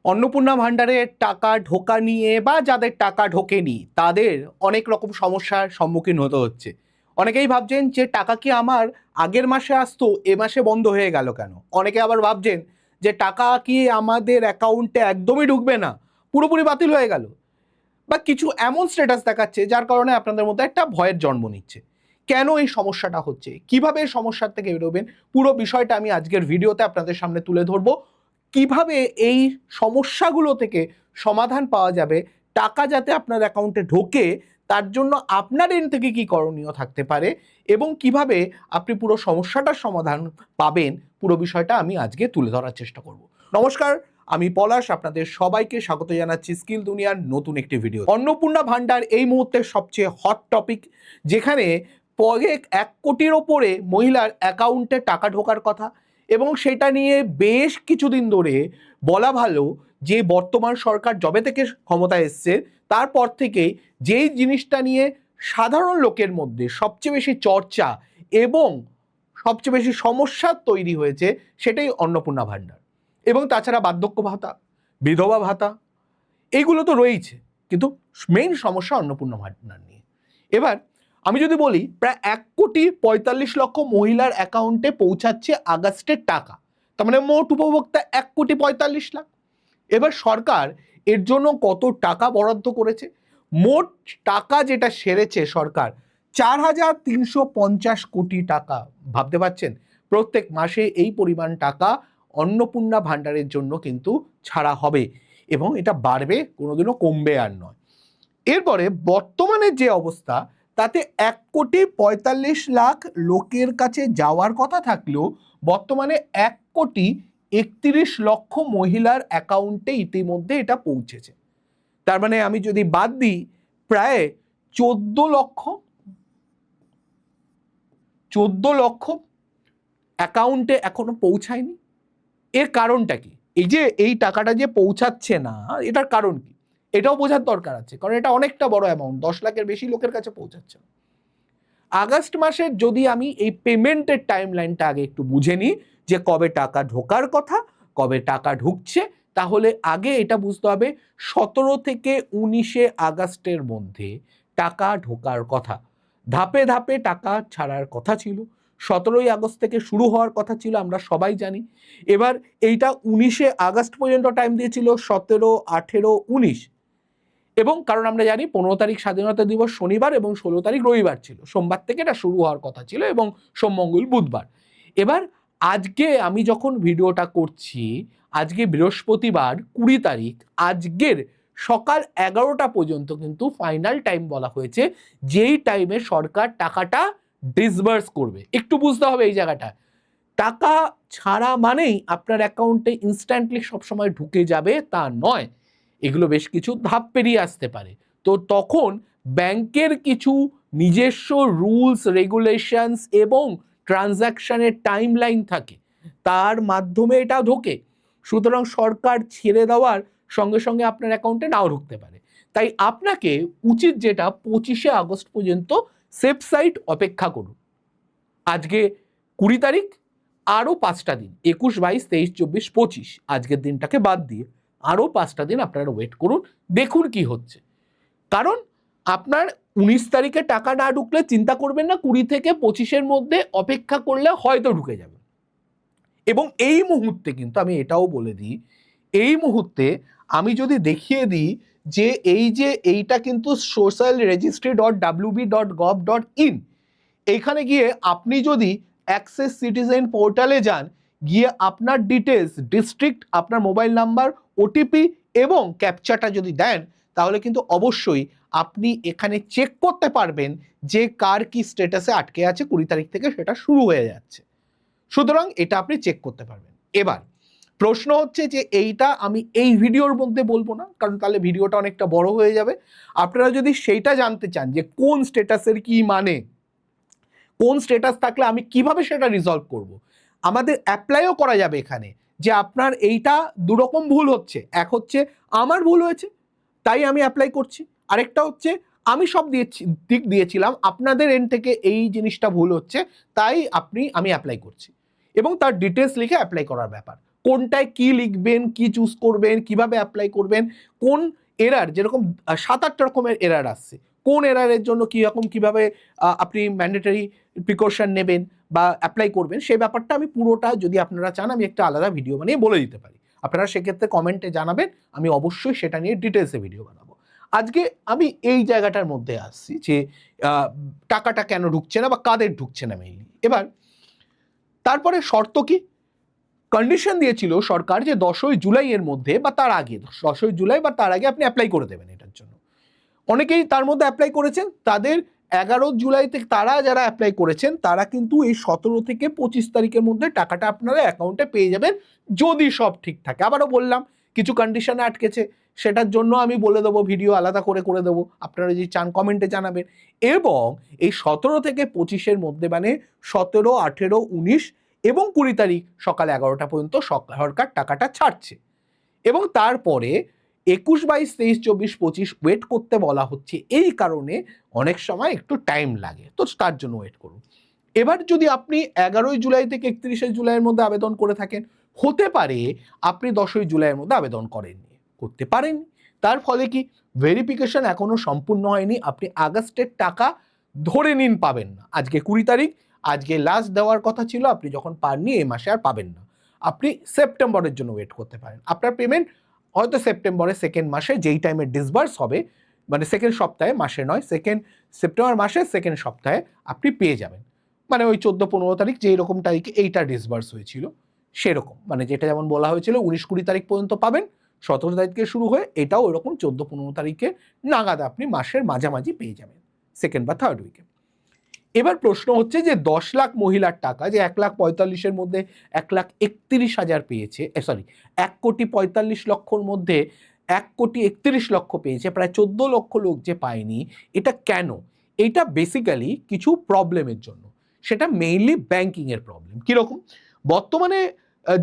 অন্নপূর্ণা ভান্ডারে টাকা ঢোকা নিয়ে বা যাদের টাকা ঢোকেনি তাদের অনেক রকম সমস্যার সম্মুখীন হতে হচ্ছে। অনেকেই ভাবছেন যে টাকা কি আমার আগের মাসে আসতো, এ মাসে বন্ধ হয়ে গেল কেন? অনেকে আবার ভাবছেন যে টাকা কি আমাদের অ্যাকাউন্টে একদমই ঢুকবে না, পুরোপুরি বাতিল হয়ে গেল, বা কিছু এমন স্ট্যাটাস দেখাচ্ছে যার কারণে আপনাদের মধ্যে একটা ভয়ের জন্ম নিচ্ছে। কেন এই সমস্যাটা হচ্ছে, কিভাবে এই সমস্যার থেকে বেরোবেন, পুরো বিষয়টা আমি আজকের ভিডিওতে আপনাদের সামনে তুলে ধরবো। কিভাবে এই সমস্যাগুলো থেকে সমাধান পাওয়া যাবে, টাকা যাতে আপনার অ্যাকাউন্টে ঢোকে তার জন্য আপনার এন্ড থেকে কি করণীয় থাকতে পারে, এবং কিভাবে আপনি পুরো সমস্যাটার সমাধান পাবেন, পুরো বিষয়টা আমি আজকে তুলে ধরার চেষ্টা করব। নমস্কার, আমি পলাশ, আপনাদের সবাইকে স্বাগত জানাচ্ছি স্কিল দুনিয়ার নতুন একটি ভিডিও। অন্নপূর্ণা ভান্ডার এই মুহূর্তে সবচেয়ে হট টপিক, যেখানে পরে 1 কোটির ওপরে মহিলার অ্যাকাউন্টে টাকা ঢোকার কথা, এবং সেটা নিয়ে বেশ কিছুদিন ধরে বলা ভালো যে বর্তমান সরকার যবে থেকে ক্ষমতায় এসছে তারপর থেকে যেই জিনিসটা নিয়ে সাধারণ লোকের মধ্যে সবচেয়ে বেশি চর্চা এবং সবচেয়ে বেশি সমস্যা তৈরি হয়েছে সেটাই অন্নপূর্ণা ভান্ডার। এবং তাছাড়া বার্ধক্য ভাতা, বিধবা ভাতা, এইগুলো তো রয়েছে, কিন্তু মেইন সমস্যা অন্নপূর্ণা ভান্ডার নিয়ে। এবার আমি যদি বলি, প্রায় 1,45,00,000 মহিলার অ্যাকাউন্টে পৌঁছাচ্ছে আগস্টের টাকা, তার মানে মোট উপভোক্তা 1,45,00,000। এবার সরকার এর জন্য কত টাকা বরাদ্দ করেছে? মোট টাকা যেটা সেরেছে সরকার 4,350 কোটি টাকা। ভাবতে পারছেন, প্রত্যেক মাসে এই পরিমাণ টাকা অন্নপূর্ণা ভান্ডারের জন্য কিন্তু ছাড়া হবে, এবং এটা বাড়বে, কোনোদিনও কমবে আর নয়। এরপরে বর্তমানে যে অবস্থা, তাতে 1,45,00,000 লোকের কাছে যাওয়ার কথা থাকলেও বর্তমানে 1,31,00,000 মহিলার অ্যাকাউন্টে ইতিমধ্যে এটা পৌঁছেছে। তার মানে আমি যদি বাদ দিই, প্রায় 14 লক্ষ অ্যাকাউন্টে এখনো পৌঁছায়নি। এর কারণটা কি? এই যে এই টাকাটা যে পৌঁছাচ্ছে না, এটার কারণ কি এটাও বোঝার দরকার আছে, কারণ এটা অনেকটা বড় অ্যামাউন্ট, 10 লাখের বেশি লোকের কাছে পৌঁছাচ্ছে না। আগস্ট মাসের যদি আমি এই পেমেন্টের টাইম লাইনটা আগে একটু বুঝে নিই, যে কবে টাকা ঢোকার কথা, কবে টাকা ঢুকছে, তাহলে আগে এটা বুঝতে হবে 17 থেকে 19 আগস্টের মধ্যে টাকা ঢোকার কথা। ধাপে ধাপে টাকা ছাড়ার কথা ছিল, 17ই আগস্ট থেকে শুরু হওয়ার কথা ছিল, আমরা সবাই জানি। এবার এইটা 19 আগস্ট পর্যন্ত টাইম দিয়েছিল, 17, 18, 19, এবং কারণ আমরা জানি 15 তারিখ স্বাধীনতা দিবস শনিবার এবং 16 তারিখ রবিবার ছিল, সোমবার থেকে এটা শুরু হওয়ার কথা ছিল, এবং সোম মঙ্গল বুধবার। এবার আজকে আমি যখন ভিডিওটা করছি, আজকে বৃহস্পতিবার 20 তারিখ, আজকের সকাল 11টা পর্যন্ত কিন্তু ফাইনাল টাইম বলা হয়েছে, যেই টাইমে সরকার টাকাটা ডিসবার্স করবে। একটু বুঝতে হবে এই জায়গাটা, টাকা ছাড়া মানেই আপনার অ্যাকাউন্টে ইনস্ট্যান্টলি সবসময় ঢুকে যাবে তা নয়, এগুলো বেশ কিছু ধাপ পেরিয়ে আসতে পারে। তো তখন ব্যাংকের কিছু নিজস্ব রুলস রেগুলেশনস এবং ট্রানজ্যাকশনের টাইম লাইন থাকে, তার মাধ্যমে এটা ঢোকে। সুতরাং সরকার ছেড়ে দেওয়ার সঙ্গে সঙ্গে আপনার অ্যাকাউন্টে নাও ঢুকতে পারে। তাই আপনাকে উচিত যেটা, 25 আগস্ট পর্যন্ত সেফ সাইড অপেক্ষা করুন। আজকে 20 তারিখ, আরও 5টা দিন, 21, 22, 23, 24, 25, আজকের দিনটাকে বাদ দিয়ে আরও 5টা দিন আপনারা ওয়েট করুন, দেখুন কি হচ্ছে। কারণ আপনার 19 তারিখে টাকা না ঢুকলে চিন্তা করবেন না, 20 থেকে 25-এর মধ্যে অপেক্ষা করলে হয়তো ঢুকে যাবে। এবং এই মুহূর্তে কিন্তু আমি এটাও বলে দিই, এই মুহূর্তে আমি যদি দেখিয়ে দিই যে এইটা কিন্তু social registry.wb.gov.in, এইখানে গিয়ে আপনি যদি অ্যাক্সেস সিটিজেন পোর্টালে যান, গিয়ে আপনার ডিটেলস, ডিস্ট্রিক্ট, আপনার মোবাইল নাম্বার, ওটিপি এবং ক্যাপচাটা যদি দেন, তাহলে কিন্তু অবশ্যই আপনি এখানে চেক করতে পারবেন যে কার কি স্ট্যাটাসে আটকে আছে, 20 তারিখ থেকে সেটা শুরু হয়ে যাচ্ছে। সুতরাং এটা আপনি চেক করতে পারবেন। এবার প্রশ্ন হচ্ছে যে এইটা আমি এই ভিডিওর মধ্যে বলবো না, কারণ তাহলে ভিডিওটা অনেকটা বড় হয়ে যাবে। আপনারা যদি সেইটা জানতে চান যে কোন স্ট্যাটাসের কি মানে, কোন স্ট্যাটাস থাকলে আমি কিভাবে সেটা রিজলভ করব, আমাদের অ্যাপ্লাইও করা যাবে এখানে, যে আপনার এইটা দুরকম ভুল হচ্ছে। এক হচ্ছে আমার ভুল হয়েছে তাই আমি অ্যাপ্লাই করছি, আরেকটা হচ্ছে আমি সব দিক দিয়েছিলাম, আপনাদের এন্ড থেকে এই জিনিসটা ভুল হচ্ছে তাই আমি অ্যাপ্লাই করছি, এবং তার ডিটেলস লিখে অ্যাপ্লাই করার ব্যাপার। কোনটায় কি লিখবেন, কি চুজ করবেন, কিভাবে অ্যাপ্লাই করবেন, কোন এরার, যেরকম 7-8 রকমের এরার আসছে, কোন এরারের জন্য কীরকম কীভাবে আপনি ম্যান্ডেটারি প্রিকশন নেবেন বা অ্যাপ্লাই করবেন, সেই ব্যাপারটা আমি পুরোটা, যদি আপনারা চান আমি একটা আলাদা ভিডিও বানিয়ে বলে দিতে পারি। আপনারা সেক্ষেত্রে কমেন্টে জানাবেন, আমি অবশ্যই সেটা নিয়ে ডিটেলসে ভিডিও বানাবো। আজকে আমি এই জায়গাটার মধ্যে আসছি যে টাকাটা কেন ঢুকছে না বা কাদের ঢুকছে না মেইনলি। এবার তারপরে শর্ত কি, কন্ডিশন দিয়েছিল সরকার যে 10ই জুলাই এর মধ্যে বা তার আগে, 10ই জুলাই বা তার আগে আপনি অ্যাপ্লাই করে দেবেন এটার জন্য। অনেকেই তার মধ্যে অ্যাপ্লাই করেছেন, তাদের 11 জুলাই থেকে, তারা যারা অ্যাপ্লাই করেছেন তারা কিন্তু এই 17 থেকে 25 তারিখের মধ্যে টাকাটা আপনারা অ্যাকাউন্টে পেয়ে যাবেন, যদি সব ঠিক থাকে। আবারও বললাম, কিছু কন্ডিশনে আটকেছে, সেটার জন্য আমি বলে দেবো, ভিডিও আলাদা করে দেবো, আপনারা যদি চান কমেন্টে জানাবেন। এবং এই 17 থেকে 25-এর মধ্যে, মানে 17, 18, 19 এবং 20 তারিখ সকাল 11টা পর্যন্ত সরকার টাকাটা ছাড়ছে। এবং তারপরে 21, 22, 23, 24, 25 ওয়েট করতে বলা হচ্ছে, এই কারণে অনেক সময় একটু টাইম লাগে, তো তার জন্য ওয়েট করুন। এবার যদি আপনি 11ই জুলাই থেকে 31শে জুলাইয়ের মধ্যে আবেদন করে থাকেন, হতে পারে আপনি 10ই জুলাইয়ের মধ্যে আবেদন করেননি, করতে পারেন। তার ফলে কি, ভেরিফিকেশন এখনো সম্পূর্ণ হয়নি, আপনি আগস্টের টাকা ধরে নিন পাবেন না। আজকে 20 তারিখ, আজকে লাস্ট দেওয়ার কথা ছিল, আপনি যখন পাননি এই মাসে আর পাবেন না। আপনি সেপ্টেম্বরের জন্য ওয়েট করতে পারেন, আপনার পেমেন্ট হয়তো সেপ্টেম্বরের সেকেন্ড মাসে, যেই টাইমে ডিসবার্স হবে, মানে সেকেন্ড সপ্তাহে, মাসে নয়, সেপ্টেম্বর মাসের সেকেন্ড সপ্তাহে আপনি পেয়ে যাবেন। মানে ওই 14-15 তারিখ, যেই রকম তারিখে এইটা ডিসবার্স হয়েছিল সেরকম, মানে যেটা যেমন বলা হয়েছিল 19-20 তারিখ পর্যন্ত পাবেন, 17 তারিখ থেকে শুরু হয়ে এটাও ওরকম 14-15 তারিখে নাগাদ আপনি মাসের মাঝামাঝি পেয়ে যাবেন, সেকেন্ড বা থার্ড উইকে। এবার প্রশ্ন হচ্ছে যে 10 লাখ মহিলার টাকা, যে 1,45,000-এর মধ্যে 1,31,000 পেয়েছে, 1,45,00,000 মধ্যে 1,31,00,000 পেয়েছে, প্রায় 14 লক্ষ লোক যে পায়নি, এটা কেন? এটা বেসিক্যালি কিছু প্রবলেমের জন্য, সেটা মেইনলি ব্যাংকিংয়ের প্রবলেম। কীরকম? বর্তমানে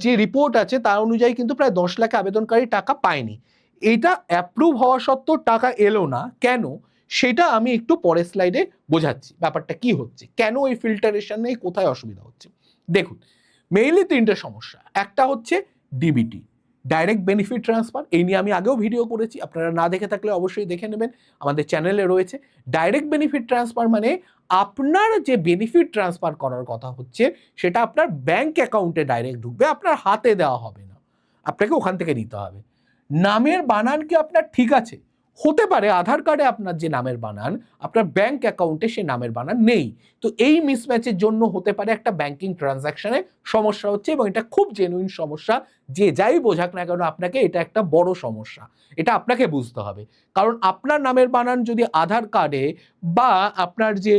যে রিপোর্ট আছে তার অনুযায়ী কিন্তু প্রায় 10 লাখ আবেদনকারী টাকা পায়নি। এটা অ্যাপ্রুভ হওয়া সত্ত্বেও টাকা এলো না কেন, সেটা আমি একটু পরের স্লাইডে বোঝাচ্ছি ব্যাপারটা কি হচ্ছে, কেন এই ফিল্টারেশনে কোথায় অসুবিধা হচ্ছে। দেখুন, মেইনলি 3টে সমস্যা। একটা হচ্ছে ডিবিটি, ডাইরেক্ট বেনিফিট ট্রান্সফার, এই নিয়ে আমি আগেও ভিডিও করেছি, আপনারা না দেখে থাকলে অবশ্যই দেখে নেবেন, আমাদের চ্যানেলে রয়েছে। ডাইরেক্ট বেনিফিট ট্রান্সফার মানে আপনার যে বেনিফিট ট্রান্সফার করার কথা হচ্ছে, সেটা আপনার ব্যাংক অ্যাকাউন্টে ডাইরেক্ট ঢুকবে, আপনার হাতে দেওয়া হবে না, আপনাকে ওখান থেকে নিতে হবে। নামের বানান কি আপনার ঠিক আছে? হতে পারে আধার কার্ডে আপনার যে নামের বানান, আপনার ব্যাংক অ্যাকাউন্টে সে নামের বানান নেই, তো এই মিসম্যাচের জন্য হতে পারে একটা ব্যাংকিং ট্রানজাকশনে সমস্যা হচ্ছে, এবং এটা খুব জেনুইন সমস্যা, যে যাই বোঝাক না কেন আপনাকে, এটা একটা বড় সমস্যা, এটা আপনাকে বুঝতে হবে। কারণ আপনার নামের বানান যদি আধার কার্ডে বা আপনার যে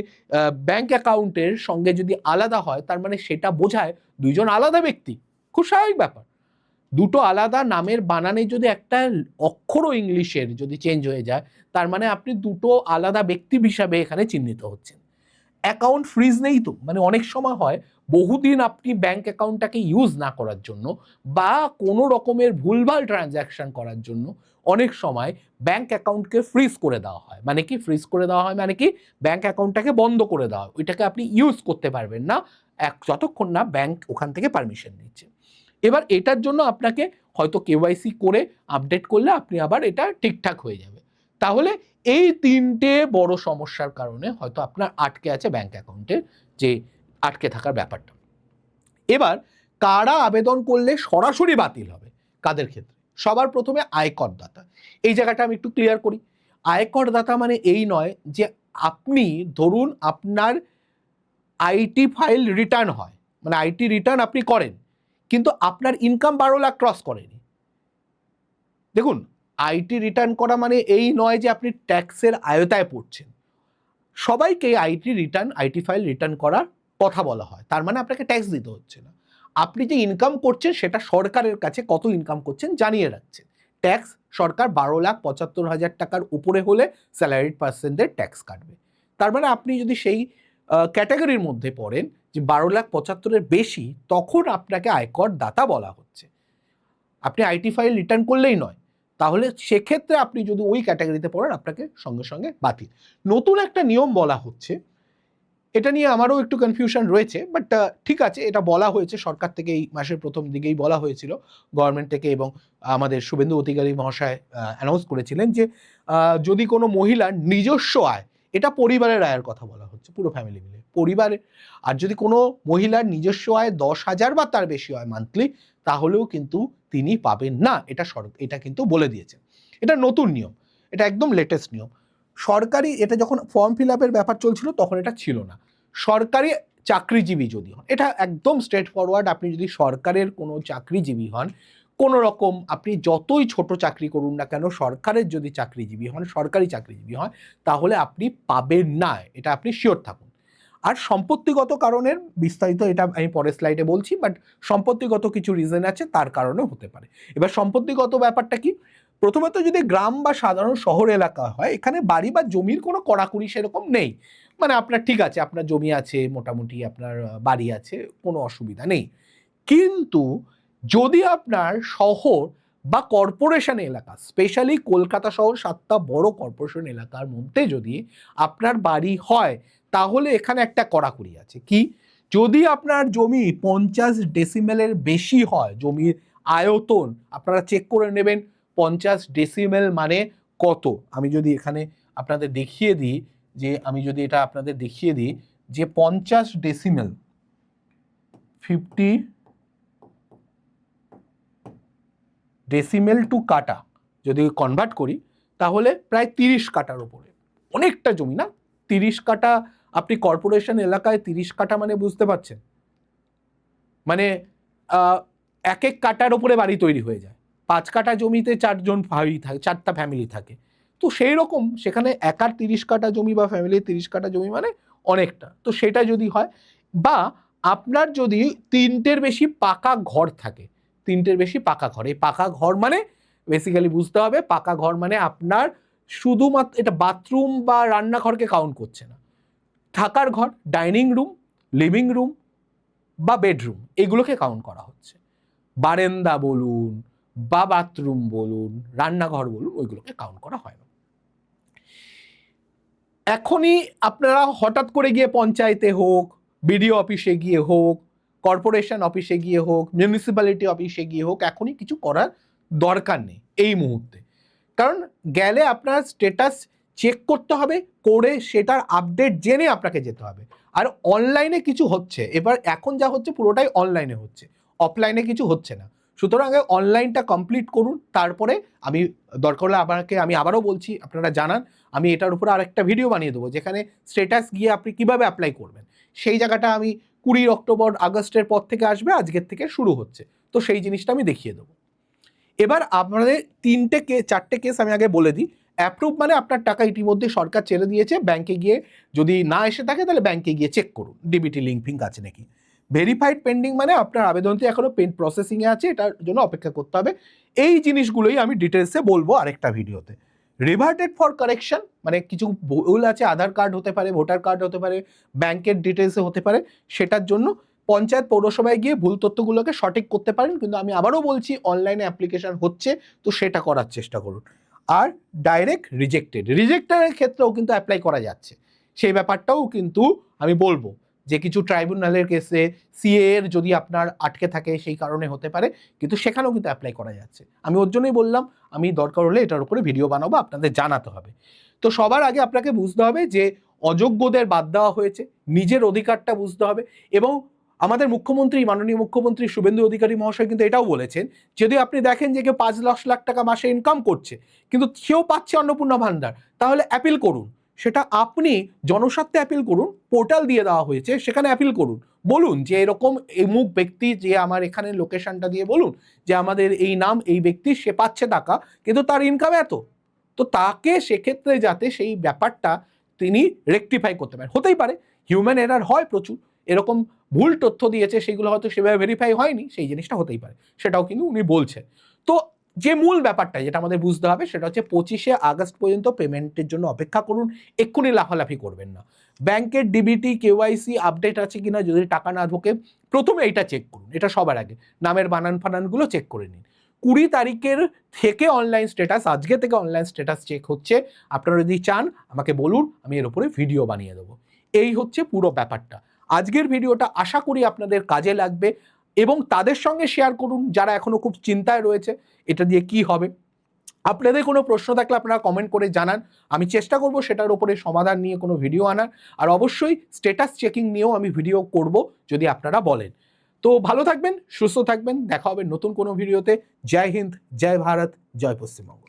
ব্যাংক অ্যাকাউন্টের সঙ্গে যদি আলাদা হয়, তার মানে সেটা বোঝায় দুইজন আলাদা ব্যক্তি, খুব স্বাভাবিক ব্যাপার। দুটো আলাদা নামের বানানে যদি একটা অক্ষরও ইংলিশের যদি চেঞ্জ হয়ে যায়, তার মানে আপনি দুটো আলাদা ব্যক্তি হিসাবে এখানে চিহ্নিত হচ্ছেন। অ্যাকাউন্ট ফ্রিজ নেই তো, মানে অনেক সময় হয় বহুদিন আপনি ব্যাংক অ্যাকাউন্টটাকে ইউজ না করার জন্য বা কোনো রকমের ভুলভাল ট্রানজ্যাকশন করার জন্য অনেক সময় ব্যাংক অ্যাকাউন্টকে ফ্রিজ করে দেওয়া হয়। মানে কি ফ্রিজ করে দেওয়া হয়, মানে কি ব্যাংক অ্যাকাউন্টটাকে বন্ধ করে দেওয়া হয়, ওইটাকে আপনি ইউজ করতে পারবেন না যতক্ষণ না ব্যাংক ওখান থেকে পারমিশন দিচ্ছে। এবার এটার জন্য আপনাকে হয়তো কেওয়াইসি করে আপডেট করলে আপনি আবার এটা ঠিকঠাক হয়ে যাবে। তাহলে এই 3টে বড় সমস্যার কারণে হয়তো আপনার আটকে আছে ব্যাংক অ্যাকাউন্টের যে আটকে থাকার ব্যাপারটা। এবার কারা আবেদন করলে সরাসরি বাতিল হবে, কাদের ক্ষেত্রে? সবার প্রথমে আয়করদাতা। এই জায়গাটা আমি একটু ক্লিয়ার করি। আয়করদাতা মানে এই নয় যে আপনি ধরুন আপনার আইটি ফাইল রিটার্ন হয়, মানে আইটি রিটার্ন আপনি করেন, কিন্তু আপনার ইনকাম 12 লাখ ক্রস করেনি। দেখুন, আইটি রিটার্ন করা মানে এই নয় যে আপনি ট্যাক্সের আয়তায় পড়ছেন। সবাইকে আইটি ফাইল রিটার্ন করার কথা বলা হয়, তার মানে আপনাকে ট্যাক্স দিতে হচ্ছে না। আপনি যে ইনকাম করছেন সেটা সরকারের কাছে কত ইনকাম করছেন জানিয়ে রাখছেন। ট্যাক্স সরকার 12,75,000 টাকার উপরে হলে স্যালারিড পার্সনদের ট্যাক্স কাটবে। তার মানে আপনি যদি সেই ক্যাটাগরির মধ্যে পড়েন যে 12,75,000-এর বেশি, তখন আপনাকে আয়কর দাতা বলা হচ্ছে। আপনি আইটি ফাইল রিটার্ন করলেই নয়, তাহলে সেক্ষেত্রে আপনি যদি ওই ক্যাটাগরিতে পড়েন আপনাকে সঙ্গে সঙ্গে বাতিল। নতুন একটা নিয়ম বলা হচ্ছে, এটা নিয়ে আমারও একটু কনফিউশন রয়েছে, বাট ঠিক আছে, এটা বলা হয়েছে সরকার থেকে, এই মাসের প্রথম দিকেই বলা হয়েছিল গভর্নমেন্ট থেকে, এবং আমাদের শুভেন্দু অধিকারী মহাশয় অ্যানাউন্স করেছিলেন যে যদি কোনো মহিলার নিজস্ব আয়, এটা পরিবারের আয়ের কথা বলা হচ্ছে, পুরো ফ্যামিলি মিলে পরিবারের, আর যদি কোনো মহিলার নিজস্ব আয় 10,000 বা তার বেশি হয় মান্থলি, তাহলেও কিন্তু তিনি পাবেন না, এটা কিন্তু বলে দিয়েছেন। এটা নতুন নিয়ম, এটা একদম লেটেস্ট নিয়ম। সরকারি, এটা যখন ফর্ম ফিল আপের ব্যাপার চলছিল তখন এটা ছিল না। সরকারি চাকরিজীবী যদি হন, এটা একদম স্ট্রেট ফরওয়ার্ড, আপনি যদি সরকারের কোনো চাকরিজীবী হন, কোনো রকম আপনি যতই ছোট চাকরি করুন না কেন, সরকারের যদি চাকরিজীবী হন, সরকারি চাকরিজীবী হন, তাহলে আপনি পাবেন না, এটা আপনি শিওর থাকুন। আর সম্পত্তিগত কারণের বিস্তারিত এটা আমি পরের স্লাইডে বলছি, বাট সম্পত্তিগত কিছু রিজন আছে, তার কারণে হতে পারে। এবার সম্পত্তিগত ব্যাপারটা কি, প্রথমত যদি গ্রাম বা সাধারণ শহর এলাকা হয়, এখানে বাড়ি বা জমির কোনো কড়াকড়ি সেরকম নেই, মানে আপনার ঠিক আছে, আপনার জমি আছে, মোটামুটি আপনার বাড়ি আছে, কোনো অসুবিধা নেই। কিন্তু যদি আপনার শহর বা কর্পোরেশন এলাকা, স্পেশালি কলকাতা শহর 7টা বড় কর্পোরেশন এলাকার মধ্যে যদি আপনার বাড়ি হয়, তাহলে এখানে একটা কড়াকড়ি আছে। কি, যদি আপনার জমি 50 ডেসিমেলের বেশি হয়, জমির আয়তন আপনারা চেক করে নেবেন 50 ডেসিমেল মানে কত। আমি যদি এখানে আপনাদের দেখিয়ে দিই, যে 50 ডেসিমেল 50 ডেসিমেল টু কাটা যদি কনভার্ট করি, তাহলে প্রায় 30 কাটার উপরে, অনেকটা জমি না? 30 কাটা, আপনি কর্পোরেশন এলাকায় 30 কাটা মানে বুঝতে পারছেন, মানে এক এক কাটার উপরে বাড়ি তৈরি হয়ে যায়। 5 কাটা জমিতে 4জন ভাই থাকে, 4টা ফ্যামিলি থাকে, তো সেই রকম সেখানে একার 30 কাটা জমি বা ফ্যামিলির 30 কাটা জমি মানে অনেকটা। তো সেটা যদি হয়, বা আপনার যদি 3টের বেশি পাকা ঘর থাকে, 3টের বেশি পাকা ঘর, এই পাকা ঘর মানে বেসিক্যালি বুঝতে হবে, পাকা ঘর মানে আপনার শুধুমাত্র, এটা বাথরুম বা রান্নাঘরকে কাউন্ট করছে না, থাকার ঘর, ডাইনিং রুম, লিভিং রুম বা বেডরুম, এগুলোকে কাউন্ট করা হচ্ছে। বারান্দা বলুন বা বাথরুম বলুন, রান্নাঘর বলুন, ওইগুলোকে কাউন্ট করা হয় না। এখনই আপনারা হঠাৎ করে গিয়ে পঞ্চায়েতে হোক, বিডিও অফিসে গিয়ে হোক, কর্পোরেশন অফিসে গিয়ে হোক, মিউনিসিপ্যালিটি অফিসে গিয়ে হোক, এখনই কিছু করার দরকার নেই এই মুহূর্তে। কারণ গেলে আপনার স্ট্যাটাস চেক করতে হবে, করে সেটার আপডেট জেনে আপনাকে যেতে হবে। আর অনলাইনে কিছু হচ্ছে, এবার এখন যা হচ্ছে পুরোটাই অনলাইনে হচ্ছে, অফলাইনে কিছু হচ্ছে না। সুতরাং আগে অনলাইনটা কমপ্লিট করুন, তারপরে আমি দরকার হলে আমি আবারও বলছি, আপনারা জানান, আমি এটার উপরে আরেকটা ভিডিও বানিয়ে দেবো, যেখানে স্ট্যাটাস গিয়ে আপনি কিভাবে অ্যাপ্লাই করবেন, সেই জায়গাটা আমি 20 অক্টোবর আগস্টের পর থেকে আসবে, আজকের থেকে শুরু হচ্ছে, তো সেই জিনিসটা আমি দেখিয়ে দেবো। এবার আপনাদের 4টে কেস আমি আগে বলে দিই। অ্যাপ্রুভ মানে আপনার টাকা ইতিমধ্যে সরকার ছেড়ে দিয়েছে, ব্যাংকে গিয়ে যদি না এসে থাকে তাহলে ব্যাংকে গিয়ে চেক করুন ডিবিটি লিঙ্ক ফিঙ্ক আছে নাকি। ভেরিফাইড পেন্ডিং মানে আপনার আবেদনটি এখনো প্রসেসিংয়ে আছে, এটার জন্য অপেক্ষা করতে হবে। এই জিনিসগুলোই আমি ডিটেলসে বলবো আরেকটা ভিডিওতে। রিভার্টেড ফর কারেকশন মানে কিছু ভুল আছে, আধার কার্ড হতে পারে, ভোটার কার্ড হতে পারে, ব্যাংকের ডিটেলসে হতে পারে, সেটার জন্য পঞ্চায়েত পৌরসভায় গিয়ে ভুল তথ্যগুলোকে সঠিক করতে পারেন। কিন্তু আমি আবারও বলছি, অনলাইনে অ্যাপ্লিকেশন হচ্ছে, তো সেটা করার চেষ্টা করুন। আর ডাইরেক্ট রিজেক্টেডের ক্ষেত্রেও কিন্তু অ্যাপ্লাই করা যাচ্ছে, সেই ব্যাপারটাও কিন্তু আমি বলবো, যে কিছু ট্রাইব্যুনালের কেসে সিএ এর যদি আপনার আটকে থাকে সেই কারণে হতে পারে, কিন্তু সেখানেও কিন্তু অ্যাপ্লাই করা যাচ্ছে। আমি ওর জন্যই বললাম, আমি দরকার হলে এটার উপরে ভিডিও বানাবো, আপনাদের জানাতে হবে। তো সবার আগে আপনাকে বুঝতে হবে যে অযোগ্যদের বাদ দেওয়া হয়েছে, নিজের অধিকারটা বুঝতে হবে। এবং আমাদের মুখ্যমন্ত্রী, মাননীয় মুখ্যমন্ত্রী শুভেন্দু অধিকারী মহাশয় কিন্তু এটাও বলেছেন, যদি আপনি দেখেন যে কেউ 5 লাখ টাকা মাসে ইনকাম করছে কিন্তু সেও পাচ্ছে অন্নপূর্ণা ভান্ডার, তাহলে অ্যাপিল করুন। সেটা আপনি জনস্বার্থে অ্যাপিল করুন, পোর্টাল দিয়ে দেওয়া হয়েছে, সেখানে অ্যাপিল করুন। বলুন যে এরকম অমুক ব্যক্তি, যে আমার এখানে লোকেশনটা দিয়ে বলুন যে আমাদের এই নাম, এই ব্যক্তি, সে পাচ্ছে টাকা কিন্তু তার ইনকাম এত, তো তাকে সেক্ষেত্রে যাতে সেই ব্যাপারটা তিনি রেকটিফাই করতে পারেন। হতেই পারে হিউম্যান এরার হয় প্রচুর, এরকম ভুল তথ্য দিয়েছে, সেগুলো হয়তো সেভাবে ভেরিফাই হয়নি, সেই জিনিসটা হতেই পারে, সেটাও কিন্তু উনি বলছেন। তো যে মূল ব্যাপারটা যেটা আমাদের বুঝতে হবে সেটা হচ্ছে 25শে আগস্ট পর্যন্ত পেমেন্টের জন্য অপেক্ষা করুন, এক্ষুনি লাফালাফি করবেন না। ব্যাংকের ডিবিটি কেওয়াইসি আপডেট আছে কিনা, যদি টাকা না ঢোকে প্রথমে এটা চেক করুন, এটা সবার আগে নামের বানান ফানানগুলো চেক করে নিন। 20 তারিখের থেকে অনলাইন স্ট্যাটাস, আজকে থেকে অনলাইন স্ট্যাটাস চেক হচ্ছে। আপনারা যদি চান আমাকে বলুন, আমি এর উপরে ভিডিও বানিয়ে দেবো। এই হচ্ছে পুরো ব্যাপারটা। আজকের ভিডিওটা আশা করি আপনাদের কাজে লাগবে এবং তাদের সঙ্গে শেয়ার করুন যারা এখনো খুব চিন্তায় রয়েছে এটা দিয়ে কি হবে। আপনাদের কোনো প্রশ্ন থাকলে আপনারা কমেন্ট করে জানান, আমি চেষ্টা করব সেটার উপরে সমাধান নিয়ে কোনো ভিডিও আনার। আর অবশ্যই স্ট্যাটাস চেকিং নিয়েও আমি ভিডিও করব যদি আপনারা বলেন। তো ভালো থাকবেন, সুস্থ থাকবেন, দেখা হবে নতুন কোনো ভিডিওতে। জয় হিন্দ, জয় ভারত, জয় পশ্চিমবঙ্গ।